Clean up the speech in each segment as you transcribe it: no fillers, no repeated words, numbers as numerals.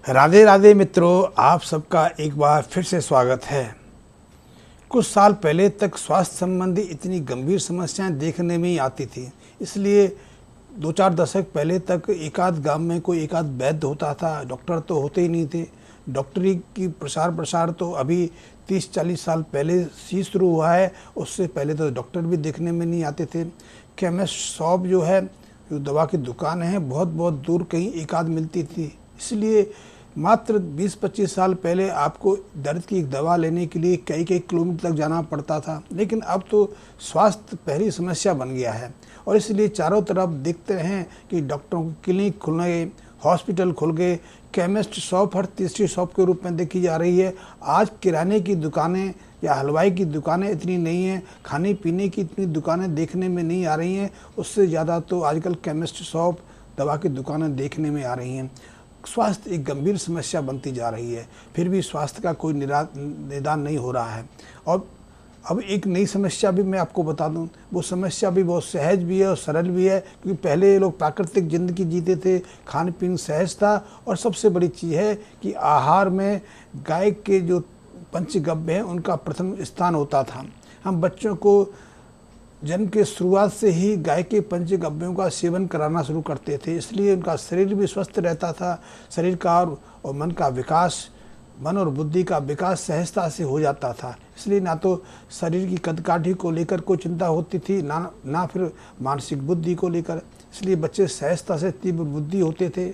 राधे राधे मित्रों, आप सबका एक बार फिर से स्वागत है। कुछ साल पहले तक स्वास्थ्य संबंधी इतनी गंभीर समस्याएं देखने में ही आती थी, इसलिए 2-4 दशक पहले तक एकाध गांव में कोई एकाध वैद्य होता था, डॉक्टर तो होते ही नहीं थे। डॉक्टरी की प्रसार तो अभी 30-40 साल पहले से शुरू हुआ है। उससे पहले तो डॉक्टर भी देखने में नहीं आते थे। केमिस्ट शॉप जो है, जो दवा की दुकान है, बहुत बहुत दूर कहीं एकाध मिलती थी। इसलिए मात्र 20-25 साल पहले आपको दर्द की एक दवा लेने के लिए कई किलोमीटर तक जाना पड़ता था, लेकिन अब तो स्वास्थ्य पहली समस्या बन गया है। और इसलिए चारों तरफ देखते हैं कि डॉक्टरों की क्लिनिक खुल गए, हॉस्पिटल खुल गए, केमिस्ट शॉप हर तीसरी शॉप के रूप में देखी जा रही है। आज किराने की दुकानें या हलवाई की दुकानें इतनी नहीं हैं, खाने पीने की इतनी दुकानें देखने में नहीं आ रही हैं। उससे ज़्यादा तो आजकल केमिस्ट शॉप, दवा की दुकानें देखने में आ रही हैं। स्वास्थ्य एक गंभीर समस्या बनती जा रही है, फिर भी स्वास्थ्य का कोई निदान नहीं हो रहा है। और अब एक नई समस्या भी मैं आपको बता दूं, वो समस्या भी बहुत सहज भी है और सरल भी है, क्योंकि पहले ये लोग प्राकृतिक ज़िंदगी जीते थे, खान पीन सहज था। और सबसे बड़ी चीज़ है कि आहार में गाय के जो पंचगव्य हैं उनका प्रथम स्थान होता था। हम बच्चों को जन्म के शुरुआत से ही गाय के पंचगव्यों का सेवन कराना शुरू करते थे, इसलिए उनका शरीर भी स्वस्थ रहता था। शरीर का और मन का विकास, मन और बुद्धि का विकास सहजता से हो जाता था। इसलिए ना तो शरीर की कदकाठी को लेकर कोई चिंता होती थी, ना फिर मानसिक बुद्धि को लेकर। इसलिए बच्चे सहजता से तीव्र बुद्धि होते थे,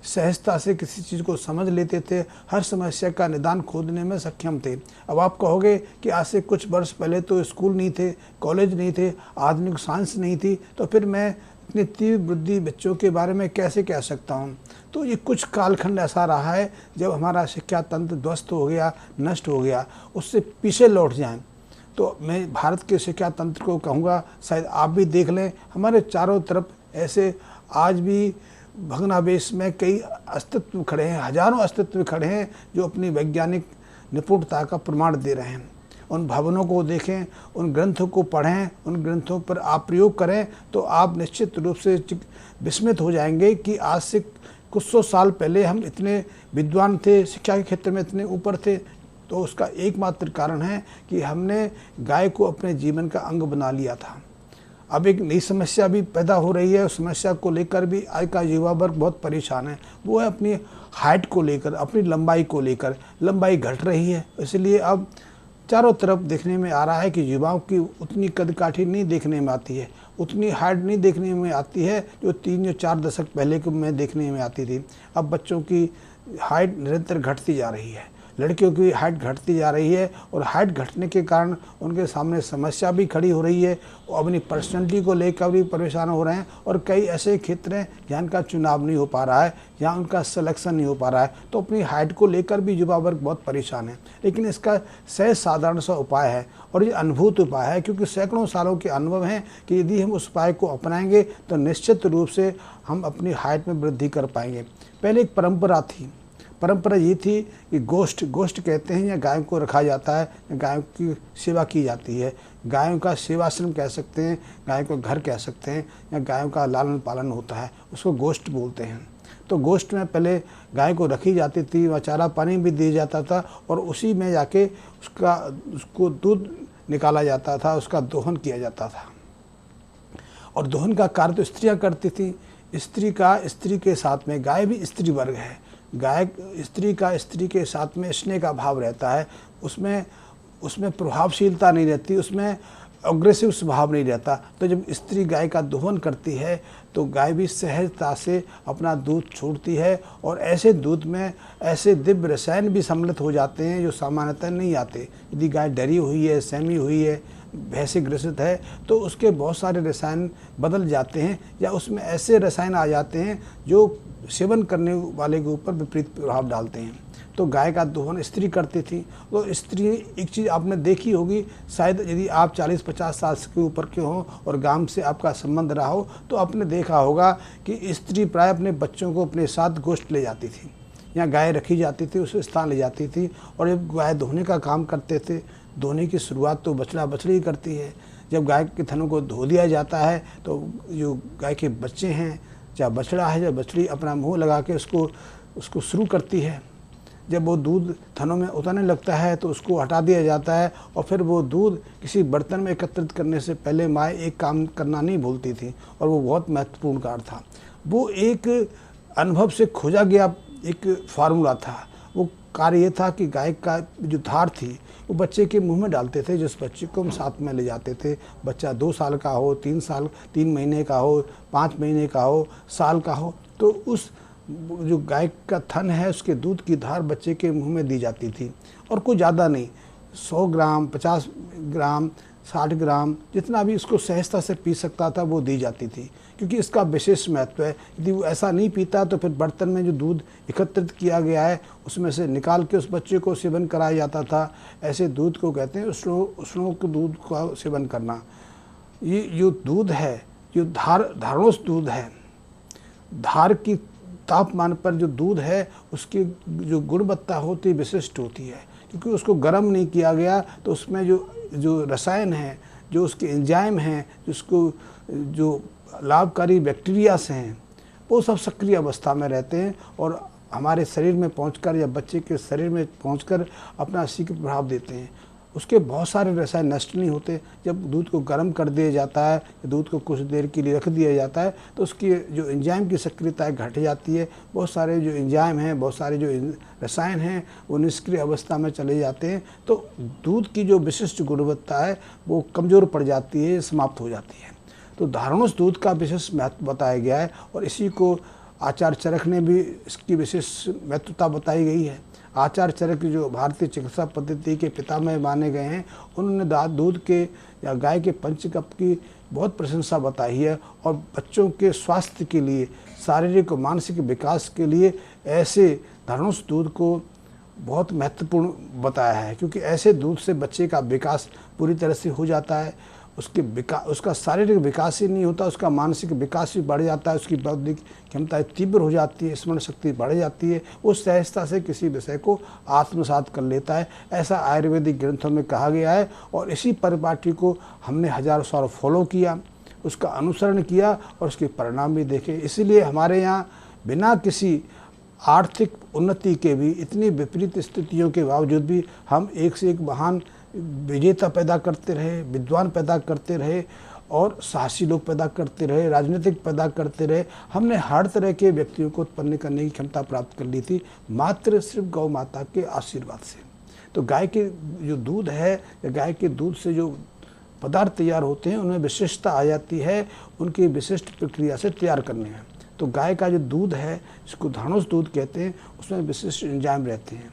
सहजता से किसी चीज़ को समझ लेते थे, हर समस्या का निदान खोजने में सक्षम थे। अब आप कहोगे कि आज से कुछ वर्ष पहले तो स्कूल नहीं थे, कॉलेज नहीं थे, आधुनिक साइंस नहीं थी, तो फिर मैं इतनी तीव्र बुद्धि बच्चों के बारे में कैसे कह सकता हूँ। तो ये कुछ कालखंड ऐसा रहा है जब हमारा शिक्षा तंत्र ध्वस्त हो गया, नष्ट हो गया। उससे पीछे लौट जाएं तो मैं भारत के शिक्षा तंत्र को कहूँगा, शायद आप भी देख लें, हमारे चारों तरफ ऐसे आज भी भग्नावेश में कई अस्तित्व खड़े हैं, हजारों अस्तित्व खड़े हैं जो अपनी वैज्ञानिक निपुणता का प्रमाण दे रहे हैं। उन भवनों को देखें, उन ग्रंथों को पढ़ें, उन ग्रंथों पर आप प्रयोग करें तो आप निश्चित रूप से विस्मित हो जाएंगे कि आज से कुछ सौ साल पहले हम इतने विद्वान थे, शिक्षा के क्षेत्र में इतने ऊपर थे। तो उसका एकमात्र कारण है कि हमने गाय को अपने जीवन का अंग बना लिया था। अब एक नई समस्या भी पैदा हो रही है, उस समस्या को लेकर भी आज का युवा वर्ग बहुत परेशान है। वो है अपनी हाइट को लेकर, अपनी लंबाई को लेकर। लंबाई घट रही है, इसलिए अब चारों तरफ देखने में आ रहा है कि युवाओं की उतनी कदकाठी नहीं देखने में आती है, उतनी हाइट नहीं देखने में आती है जो 3 या 4 दशक पहले को में देखने में आती थी। अब बच्चों की हाइट निरंतर घटती जा रही है, लड़कियों की हाइट घटती जा रही है, और हाइट घटने के कारण उनके सामने समस्या भी खड़ी हो रही है। वो अपनी पर्सनैलिटी को लेकर भी परेशान हो रहे हैं, और कई ऐसे क्षेत्र हैं जहाँ उनका चुनाव नहीं हो पा रहा है, जहाँ उनका सिलेक्शन नहीं हो पा रहा है। तो अपनी हाइट को लेकर भी युवा वर्ग बहुत परेशान है। लेकिन इसका सहज साधारण सा उपाय है, और ये अनुभूत उपाय है, क्योंकि सैकड़ों सालों के अनुभव हैं कि यदि हम उस उपाय को अपनाएंगे तो निश्चित रूप से हम अपनी हाइट में वृद्धि कर पाएंगे। पहले एक परंपरा थी, परंपरा ये थी कि गोष्ठ कहते हैं, या गायों को रखा जाता है, या गायों की सेवा की जाती है। गायों का सेवाश्रम कह सकते हैं, गायों को घर कह सकते हैं, या गायों का लालन पालन होता है, उसको गोष्ठ बोलते हैं। तो गोष्ठ में पहले गाय को रखी जाती थी, वहाँ चारा पानी भी दिया जाता था, और उसी में जाके उसको दूध निकाला जाता था, उसका दोहन किया जाता था। और दोहन का कार्य तो स्त्रियाँ करती थी। स्त्री के साथ में, गाय भी स्त्री वर्ग है, गाय स्त्री के साथ में स्नेह का भाव रहता है, उसमें प्रभावशीलता नहीं रहती, उसमें अग्रेसिव स्वभाव नहीं रहता। तो जब स्त्री गाय का दोहन करती है तो गाय भी सहजता से अपना दूध छोड़ती है, और ऐसे दूध में ऐसे दिव्य रसायन भी सम्मिलित हो जाते हैं जो सामान्यतः नहीं आते। यदि गाय डरी हुई है, सहमी हुई है, भय से ग्रसित है, तो उसके बहुत सारे रसायन बदल जाते हैं, या उसमें ऐसे रसायन आ जाते हैं जो सेवन करने वाले के ऊपर विपरीत प्रभाव डालते हैं। तो गाय का दोहन स्त्री करती थी। तो स्त्री, एक चीज़ आपने देखी होगी, शायद यदि आप 40-50 साल के ऊपर के हों और गांव से आपका संबंध रहा हो, तो आपने देखा होगा कि स्त्री प्राय अपने बच्चों को अपने साथ गोष्ठ ले जाती थी, या गाय रखी जाती थी, उस स्थान ले जाती थी। और जब गाय दोहने का काम करते थे, दोहने की शुरुआत तो बछड़ी करती है। जब गाय के थनों को धो दिया जाता है तो जो गाय के बच्चे हैं, चाहे बछड़ा है या बछड़ी, अपना मुंह लगा के उसको उसको शुरू करती है। जब वो दूध थनों में उतरने लगता है तो उसको हटा दिया जाता है और फिर वो दूध किसी बर्तन में एकत्रित करने से पहले माँ एक काम करना नहीं भूलती थी और वो बहुत महत्वपूर्ण कार्य था। वो एक अनुभव से खोजा गया एक फार्मूला था। वो कार्य ये था कि गाय का जो धार थी वो बच्चे के मुंह में डालते थे, जिस बच्चे को हम साथ में ले जाते थे। बच्चा 2 साल का हो, 3 महीने का हो, 5 महीने का हो, साल का हो, तो उस जो गाय का थन है उसके दूध की धार बच्चे के मुंह में दी जाती थी। और कोई ज़्यादा नहीं, 100 ग्राम, 50 ग्राम, 60 ग्राम, जितना भी इसको सहजता से पी सकता था वो दी जाती थी, क्योंकि इसका विशेष महत्व है। यदि वो ऐसा नहीं पीता तो फिर बर्तन में जो दूध एकत्रित किया गया है उसमें से निकाल के उस बच्चे को सेवन कराया जाता था। ऐसे दूध को कहते हैं उष्णों के दूध का सेवन करना। ये जो दूध है, जो धारणों दूध है, धार की तापमान पर जो दूध है उसकी जो गुणवत्ता होती विशिष्ट होती है, क्योंकि उसको गर्म नहीं किया गया तो उसमें जो रसायन हैं, जो उसके एंजाइम हैं, जो लाभकारी बैक्टीरियास हैं, वो सब सक्रिय अवस्था में रहते हैं और हमारे शरीर में पहुंचकर या बच्चे के शरीर में पहुंचकर अपना शीघ्र प्रभाव देते हैं। उसके बहुत सारे रसायन नष्ट नहीं होते। जब दूध को गर्म कर दिया जाता है, दूध को कुछ देर के लिए रख दिया जाता है तो उसकी जो एंजाइम की सक्रियता घट जाती है। बहुत सारे जो एंजाइम हैं, बहुत सारे जो रसायन हैं वो निष्क्रिय अवस्था में चले जाते हैं, तो दूध की जो विशिष्ट गुणवत्ता है वो कमज़ोर पड़ जाती है, समाप्त हो जाती है। तो धारणों दूध का विशेष महत्व बताया गया है और इसी को आचार्य चरक ने भी इसकी विशेष महत्वता बताई गई है। आचार्य चरक जो भारतीय चिकित्सा पद्धति के पितामह माने गए हैं, उन्होंने दूध के या गाय के पंचकप की बहुत प्रशंसा बताई है और बच्चों के स्वास्थ्य के लिए, शारीरिक और मानसिक विकास के लिए ऐसे धारणों दूध को बहुत महत्वपूर्ण बताया है, क्योंकि ऐसे दूध से बच्चे का विकास पूरी तरह से हो जाता है। उसका शारीरिक विकास ही नहीं होता, उसका मानसिक विकास भी बढ़ जाता है, उसकी बौद्धिक क्षमता तीव्र हो जाती है, स्मरण शक्ति बढ़ जाती है, वो सहजता से किसी विषय को आत्मसात कर लेता है। ऐसा आयुर्वेदिक ग्रंथों में कहा गया है और इसी परिपाटी को हमने हजारों साल फॉलो किया, उसका अनुसरण किया और उसके परिणाम भी देखे। इसीलिए हमारे यहाँ बिना किसी आर्थिक उन्नति के भी, इतनी विपरीत स्थितियों के बावजूद भी हम एक से एक महान विजेता पैदा करते रहे, विद्वान पैदा करते रहे और साहसी लोग पैदा करते रहे, राजनीतिक पैदा करते रहे। हमने हर तरह के व्यक्तियों को उत्पन्न करने की क्षमता प्राप्त कर ली थी, मात्र सिर्फ गौ माता के आशीर्वाद से। तो गाय के जो दूध है या गाय के दूध से जो पदार्थ तैयार होते हैं उनमें विशिष्टता आ जाती है, उनकी विशिष्ट प्रक्रिया से तैयार करने हैं। तो गाय का जो दूध है, जिसको धारणों दूध कहते हैं, उसमें विशिष्ट एंजाइम रहते हैं।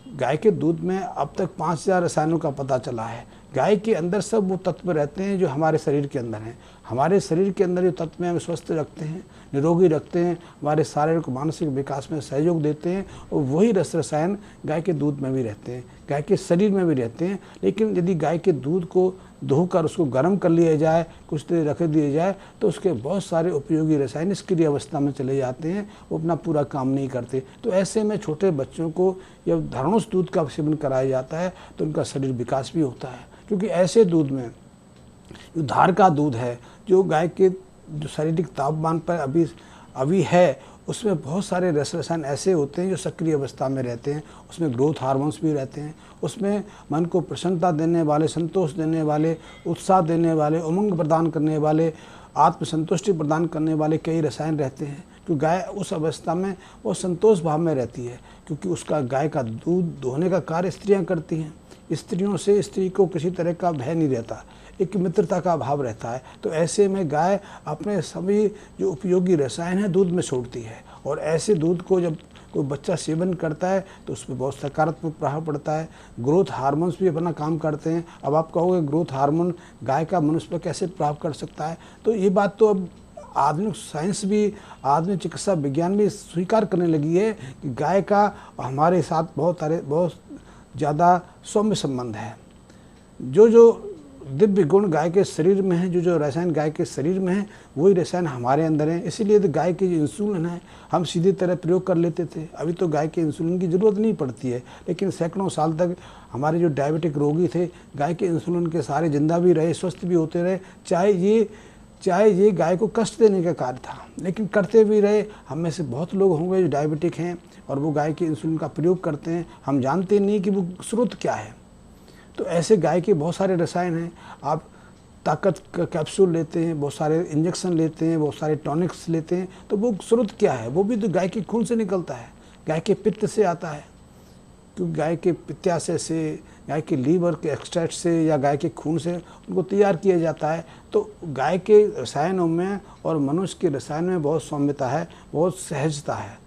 गाय के दूध में अब तक 5000 रसायनों का पता चला है। गाय के अंदर सब वो तत्व रहते हैं जो हमारे शरीर के अंदर हैं। हमारे शरीर के अंदर जो तत्व हमें स्वस्थ रखते हैं, निरोगी रखते हैं, हमारे शारीरिक मानसिक विकास में सहयोग देते हैं, और वही रसायन गाय के दूध में भी रहते हैं, गाय के शरीर में भी रहते हैं। लेकिन यदि गाय के दूध को धोकर उसको गर्म कर लिया जाए, कुछ देर रख दिया जाए, तो उसके बहुत सारे उपयोगी रसायन निष्क्रिय अवस्था में चले जाते हैं, वो अपना पूरा काम नहीं करते। तो ऐसे में छोटे बच्चों को जब धारणों दूध का सेवन कराया जाता है तो उनका शरीर विकास भी होता है, क्योंकि ऐसे दूध में जो धार का दूध है, जो गाय के जो शारीरिक तापमान पर अभी है, उसमें बहुत सारे रसायन ऐसे होते हैं जो सक्रिय अवस्था में रहते हैं। उसमें ग्रोथ हार्मोन्स भी रहते हैं, उसमें मन को प्रसन्नता देने वाले, संतोष देने वाले, उत्साह देने वाले, उमंग प्रदान करने वाले, आत्मसंतुष्टि प्रदान करने वाले कई रसायन रहते हैं। तो गाय उस अवस्था में वो संतोष भाव में रहती है, क्योंकि उसका गाय का दूध दोहने का कार्य स्त्रियाँ करती हैं। स्त्रियों से स्त्री को किसी तरह का भय नहीं रहता, एक मित्रता का भाव रहता है। तो ऐसे में गाय अपने सभी जो उपयोगी रसायन है दूध में छोड़ती है, और ऐसे दूध को जब कोई बच्चा सेवन करता है तो उसमें बहुत सकारात्मक प्रभाव पड़ता है। ग्रोथ हार्मोन्स भी अपना काम करते हैं। अब आप कहोगे ग्रोथ हार्मोन गाय का मनुष्य पर कैसे प्रभाव कर सकता है, तो ये बात तो अब आधुनिक साइंस भी, आधुनिक चिकित्सा विज्ञान भी स्वीकार करने लगी है कि गाय का हमारे साथ बहुत ज़्यादा सौम्य संबंध है। जो दिव्य गुण गाय के शरीर में है, जो रसायन गाय के शरीर में है, वही रसायन हमारे अंदर हैं। इसीलिए तो गाय की जो इंसुलिन है हम सीधी तरह प्रयोग कर लेते थे। अभी तो गाय के इंसुलिन की ज़रूरत नहीं पड़ती है, लेकिन सैकड़ों साल तक हमारे जो डायबिटिक रोगी थे गाय के इंसुलिन के सारे जिंदा भी रहे, स्वस्थ भी होते रहे, चाहे ये चाहे ये गाय को कष्ट देने का कार्य था, लेकिन करते भी रहे। हम में से बहुत लोग होंगे जो डायबिटिक हैं और वो गाय के इंसुलिन का प्रयोग करते हैं, हम जानते नहीं कि वो स्रोत क्या है। तो ऐसे गाय के बहुत सारे रसायन हैं। आप ताकत का कैप्सूल लेते हैं, बहुत सारे इंजेक्शन लेते हैं, बहुत सारे टॉनिक्स लेते हैं, तो वो स्रोत क्या है? वो भी तो गाय के खून से निकलता है, गाय के पित्त से आता है। क्योंकि गाय के पित्ताशय से, गाय के लीवर के एक्सट्रैक्ट से या गाय के खून से उनको तैयार किया जाता है। तो गाय के रसायनों में और मनुष्य के रसायन में बहुत साम्यता है, बहुत सहजता है,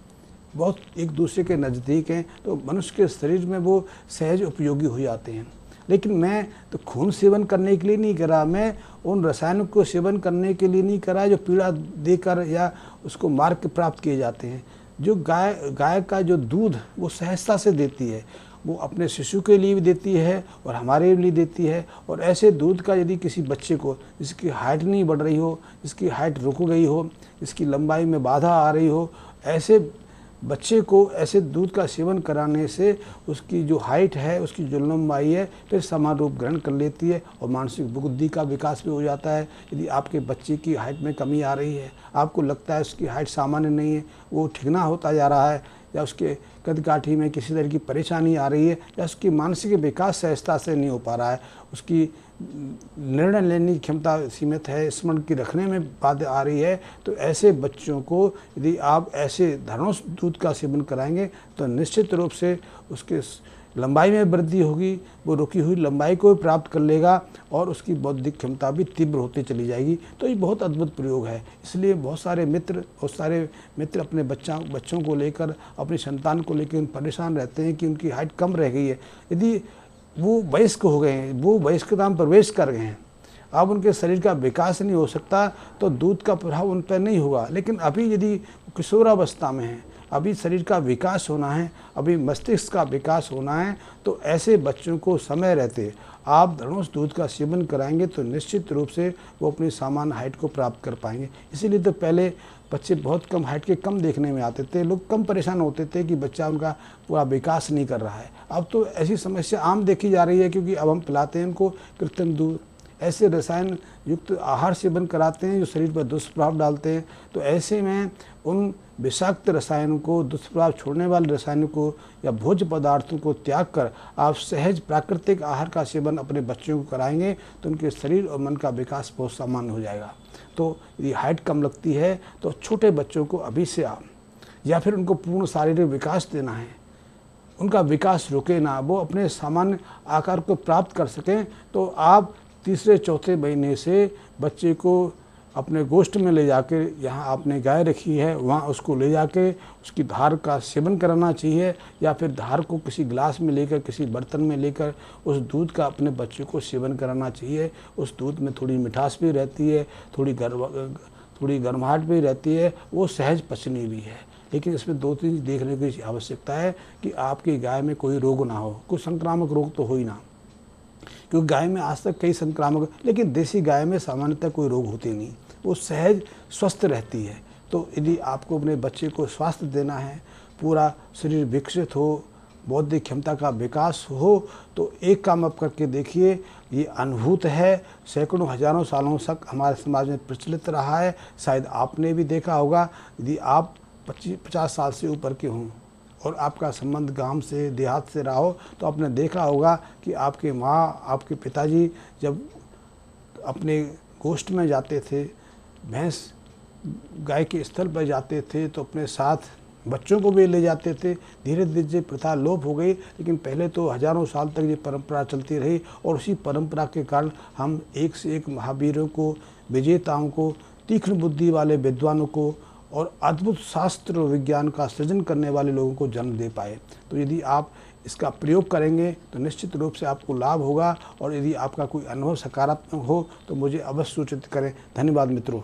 बहुत एक दूसरे के नज़दीक हैं। तो मनुष्य के शरीर में वो सहज उपयोगी हो जाते हैं। लेकिन मैं तो खून सेवन करने के लिए नहीं करा, मैं उन रसायनों को सेवन करने के लिए नहीं करा जो पीड़ा देकर या उसको मार के प्राप्त किए जाते हैं। जो गाय का जो दूध वो सहजता से देती है, वो अपने शिशु के लिए भी देती है और हमारे लिए देती है। और ऐसे दूध का यदि किसी बच्चे को, जिसकी हाइट नहीं बढ़ रही हो, जिसकी हाइट रुक गई हो, जिसकी लंबाई में बाधा आ रही हो, ऐसे बच्चे को ऐसे दूध का सेवन कराने से उसकी जो हाइट है, उसकी जो लंबाई है, फिर समान रूप ग्रहण कर लेती है और मानसिक बुद्धि का विकास भी हो जाता है। यदि आपके बच्चे की हाइट में कमी आ रही है, आपको लगता है उसकी हाइट सामान्य नहीं है, वो ठिकना होता जा रहा है, या उसके कदकाठी में किसी तरह की परेशानी आ रही है, या उसकी मानसिक विकास सहजता से नहीं हो पा रहा है, उसकी निर्णय लेने की क्षमता सीमित है, स्मरण की रखने में बाधा आ रही है, तो ऐसे बच्चों को यदि आप ऐसे धनुष दूध का सेवन कराएंगे तो निश्चित रूप से उसके लंबाई में वृद्धि होगी, वो रुकी हुई लंबाई को भी प्राप्त कर लेगा और उसकी बौद्धिक क्षमता भी तीव्र होती चली जाएगी। तो ये बहुत अद्भुत प्रयोग है। इसलिए बहुत सारे मित्र अपने बच्चों को लेकर, अपनी संतान को लेकर परेशान रहते हैं कि उनकी हाइट कम रह गई है। यदि वो वयस्क हो गए हैं, वो वयस्कता में प्रवेश कर गए हैं, अब उनके शरीर का विकास नहीं हो सकता, तो दूध का प्रभाव उन पर नहीं होगा। लेकिन अभी यदि किशोरावस्था में है, अभी शरीर का विकास होना है, अभी मस्तिष्क का विकास होना है, तो ऐसे बच्चों को समय रहते आप धनुष दूध का सेवन कराएंगे तो निश्चित रूप से वो अपनी सामान्य हाइट को प्राप्त कर पाएंगे। इसीलिए तो पहले बच्चे बहुत कम हाइट के कम देखने में आते थे, लोग कम परेशान होते थे कि बच्चा उनका पूरा विकास नहीं कर रहा है। अब तो ऐसी समस्या आम देखी जा रही है, क्योंकि अब हम पिलाते हैं उनको कृत्रिम दूध, ऐसे रसायन युक्त आहार सेवन कराते हैं जो शरीर पर दुष्प्रभाव डालते हैं। तो ऐसे में उन विषाक्त रसायनों को, दुष्प्रभाव छोड़ने वाले रसायनों को या भोज्य पदार्थों को त्याग कर आप सहज प्राकृतिक आहार का सेवन अपने बच्चों को कराएंगे तो उनके शरीर और मन का विकास बहुत सामान्य हो जाएगा। तो यदि हाइट कम लगती है तो छोटे बच्चों को अभी से आप, या फिर उनको पूर्ण शारीरिक विकास देना है, उनका विकास रुके ना, वो अपने सामान्य आकार को प्राप्त कर सकें, तो आप तीसरे चौथे महीने से बच्चे को अपने गोष्ठ में ले जाकर, यहाँ आपने गाय रखी है वहाँ उसको ले जाके उसकी धार का सेवन कराना चाहिए, या फिर धार को किसी गिलास में लेकर, किसी बर्तन में लेकर उस दूध का अपने बच्चे को सेवन कराना चाहिए। उस दूध में थोड़ी मिठास भी रहती है, थोड़ी गर्माहट भी रहती है, वो सहज पचनी भी है। लेकिन इसमें दो चीज़ देखने की आवश्यकता है कि आपकी गाय में कोई रोग ना हो, कोई संक्रामक रोग तो हो ही ना, क्योंकि गाय में आज तक कई संक्रामक, लेकिन देसी गाय में सामान्यतः कोई रोग होते नहीं, वो सहज स्वस्थ रहती है। तो यदि आपको अपने बच्चे को स्वास्थ्य देना है, पूरा शरीर विकसित हो, बौद्धिक क्षमता का विकास हो, तो एक काम आप करके देखिए। ये अनुभूत है, सैकड़ों हजारों सालों तक हमारे समाज में प्रचलित रहा है, शायद आपने भी देखा होगा। यदि आप 50 साल से ऊपर के हों और आपका संबंध गांव से, देहात से रहा हो, तो आपने देखा होगा कि आपके माँ, आपके पिताजी जब अपने गोष्ठ में जाते थे, भैंस गाय के स्थल पर जाते थे, तो अपने साथ बच्चों को भी ले जाते थे। धीरे धीरे प्रथा लोप हो गई, लेकिन पहले तो हजारों साल तक ये परंपरा चलती रही, और उसी परंपरा के कारण हम एक से एक महावीरों को, विजेताओं को, तीक्ष्ण बुद्धि वाले विद्वानों को और अद्भुत शास्त्र विज्ञान का सृजन करने वाले लोगों को जन्म दे पाए। तो यदि आप इसका प्रयोग करेंगे तो निश्चित रूप से आपको लाभ होगा, और यदि आपका कोई अनुभव सकारात्मक हो तो मुझे अवश्य सूचित करें। धन्यवाद मित्रों।